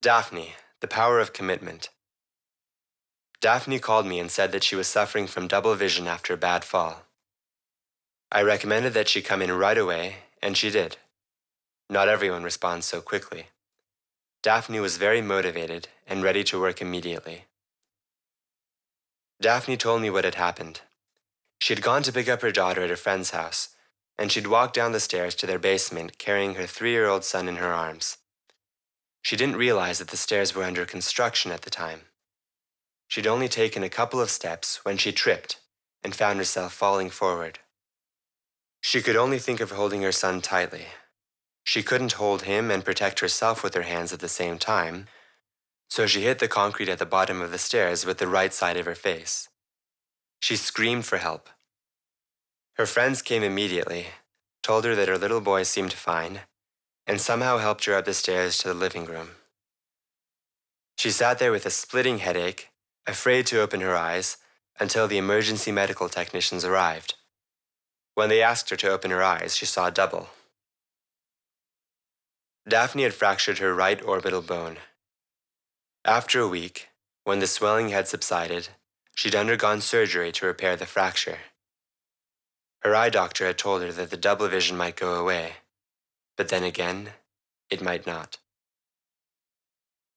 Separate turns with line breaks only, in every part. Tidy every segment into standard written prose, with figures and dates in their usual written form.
Daphne, the power of commitment. Daphne called me and said that she was suffering from double vision after a bad fall. I recommended that she come in right away, and she did. Not everyone responds so quickly. Daphne was very motivated and ready to work immediately. Daphne told me what had happened. She had gone to pick up her daughter at a friend's house, and she'd walked down the stairs to their basement carrying her 3-year-old son in her arms. She didn't realize that the stairs were under construction at the time. She'd only taken a couple of steps when she tripped and found herself falling forward. She could only think of holding her son tightly. She couldn't hold him and protect herself with her hands at the same time, so she hit the concrete at the bottom of the stairs with the right side of her face. She screamed for help. Her friends came immediately, told her that her little boy seemed fine, and somehow helped her up the stairs to the living room. She sat there with a splitting headache, afraid to open her eyes, until the emergency medical technicians arrived. When they asked her to open her eyes, she saw double. Daphne had fractured her right orbital bone. After a week, when the swelling had subsided, she'd undergone surgery to repair the fracture. Her eye doctor had told her that the double vision might go away, but then again, it might not.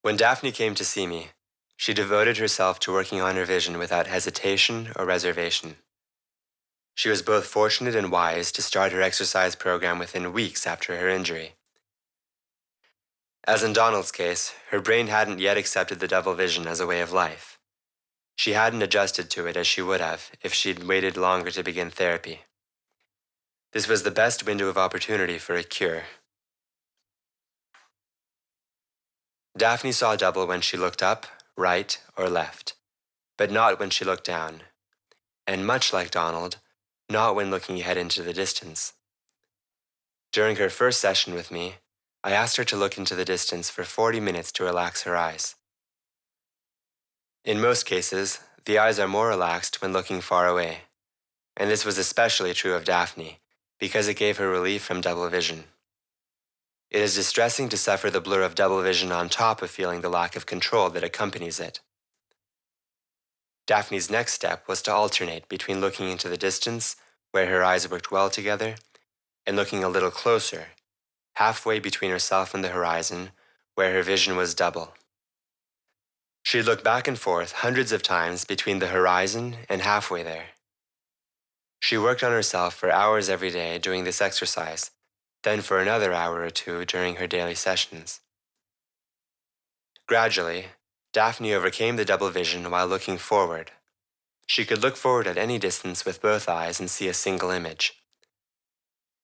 When Daphne came to see me, she devoted herself to working on her vision without hesitation or reservation. She was both fortunate and wise to start her exercise program within weeks after her injury. As in Donald's case, her brain hadn't yet accepted the double vision as a way of life. She hadn't adjusted to it as she would have if she'd waited longer to begin therapy. This was the best window of opportunity for a cure. Daphne saw double when she looked up, right, or left, but not when she looked down. And much like Donald, not when looking ahead into the distance. During her first session with me, I asked her to look into the distance for 40 minutes to relax her eyes. In most cases, the eyes are more relaxed when looking far away, and this was especially true of Daphne, because it gave her relief from double vision. It is distressing to suffer the blur of double vision on top of feeling the lack of control that accompanies it. Daphne's next step was to alternate between looking into the distance, where her eyes worked well together, and looking a little closer, halfway between herself and the horizon, where her vision was double. She'd look back and forth hundreds of times between the horizon and halfway there. She worked on herself for hours every day doing this exercise, then for another hour or two during her daily sessions. Gradually, Daphne overcame the double vision while looking forward. She could look forward at any distance with both eyes and see a single image.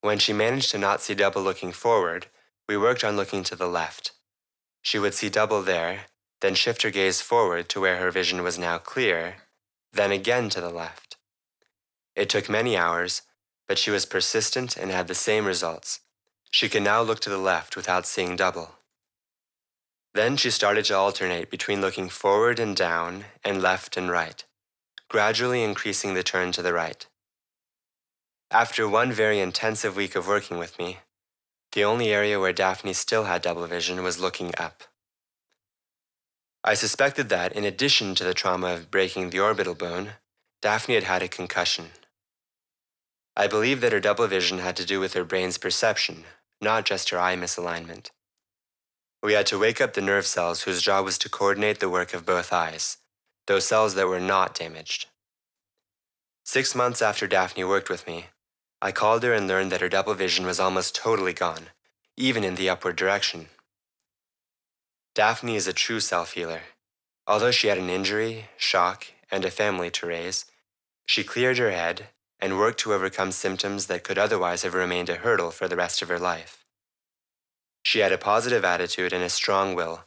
When she managed to not see double looking forward, we worked on looking to the left. She would see double there, then shift her gaze forward to where her vision was now clear, then again to the left. It took many hours, but she was persistent and had the same results. She could now look to the left without seeing double. Then she started to alternate between looking forward and down and left and right, gradually increasing the turn to the right. After one very intensive week of working with me, the only area where Daphne still had double vision was looking up. I suspected that, in addition to the trauma of breaking the orbital bone, Daphne had had a concussion. I believe that her double vision had to do with her brain's perception, not just her eye misalignment. We had to wake up the nerve cells whose job was to coordinate the work of both eyes, those cells that were not damaged. 6 months after Daphne worked with me, I called her and learned that her double vision was almost totally gone, even in the upward direction. Daphne is a true self-healer. Although she had an injury, shock, and a family to raise, she cleared her head and worked to overcome symptoms that could otherwise have remained a hurdle for the rest of her life. She had a positive attitude and a strong will,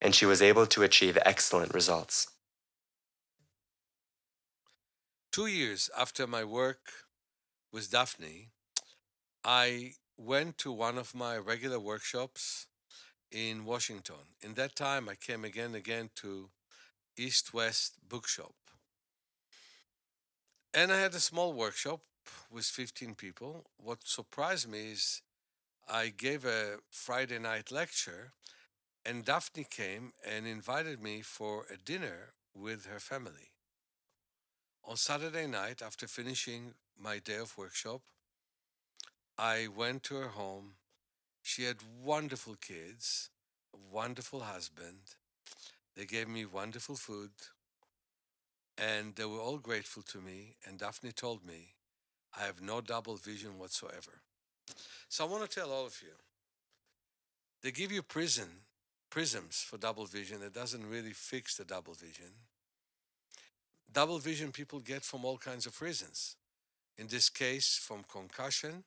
and she was able to achieve excellent results.
2 years after my work with Daphne, I went to one of my regular workshops in Washington. In that time, I came again and again to East West Bookshop. And I had a small workshop with 15 people. What surprised me is I gave a Friday night lecture, And Daphne came and invited me for a dinner with her family. On Saturday night, after finishing my day of workshop, I went to her home. She had wonderful kids, a wonderful husband. They gave me wonderful food, and they were all grateful to me. And Daphne told me, I have no double vision whatsoever. So I want to tell all of you, they give you prisms for double vision. It doesn't really fix the double vision. Double vision people get from all kinds of reasons. In this case, from concussion,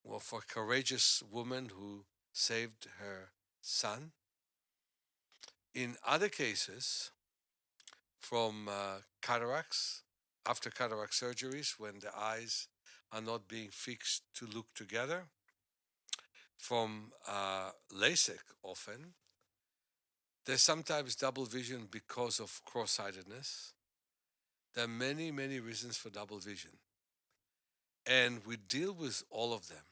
or for a courageous woman who saved her son. In other cases, from cataracts, after cataract surgeries, when the eyes are not being fixed to look together, from LASIK often. There's sometimes double vision because of cross-sightedness. There are many, many reasons for double vision. And we deal with all of them.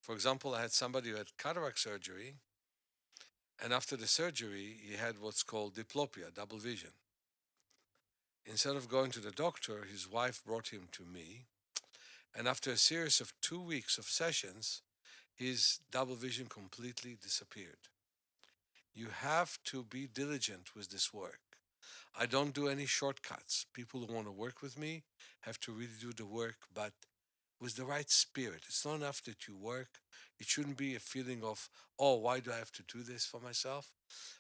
For example, I had somebody who had cataract surgery, and after the surgery, he had what's called diplopia, double vision. Instead of going to the doctor, his wife brought him to me, and after a series of 2 weeks of sessions, his double vision completely disappeared. You have to be diligent with this work. I don't do any shortcuts. People who want to work with me have to really do the work, but with the right spirit. It's not enough that you work. It shouldn't be a feeling of, oh, why do I have to do this for myself?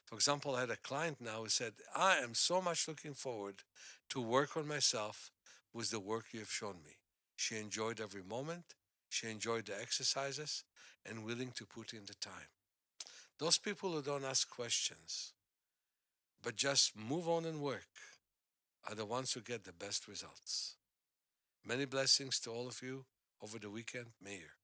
For example, I had a client now who said, I am so much looking forward to work on myself with the work you have shown me. She enjoyed every moment. She enjoyed the exercises and willing to put in the time. Those people who don't ask questions, but just move on and work, are the ones who get the best results. Many blessings to all of you over the weekend, Meir.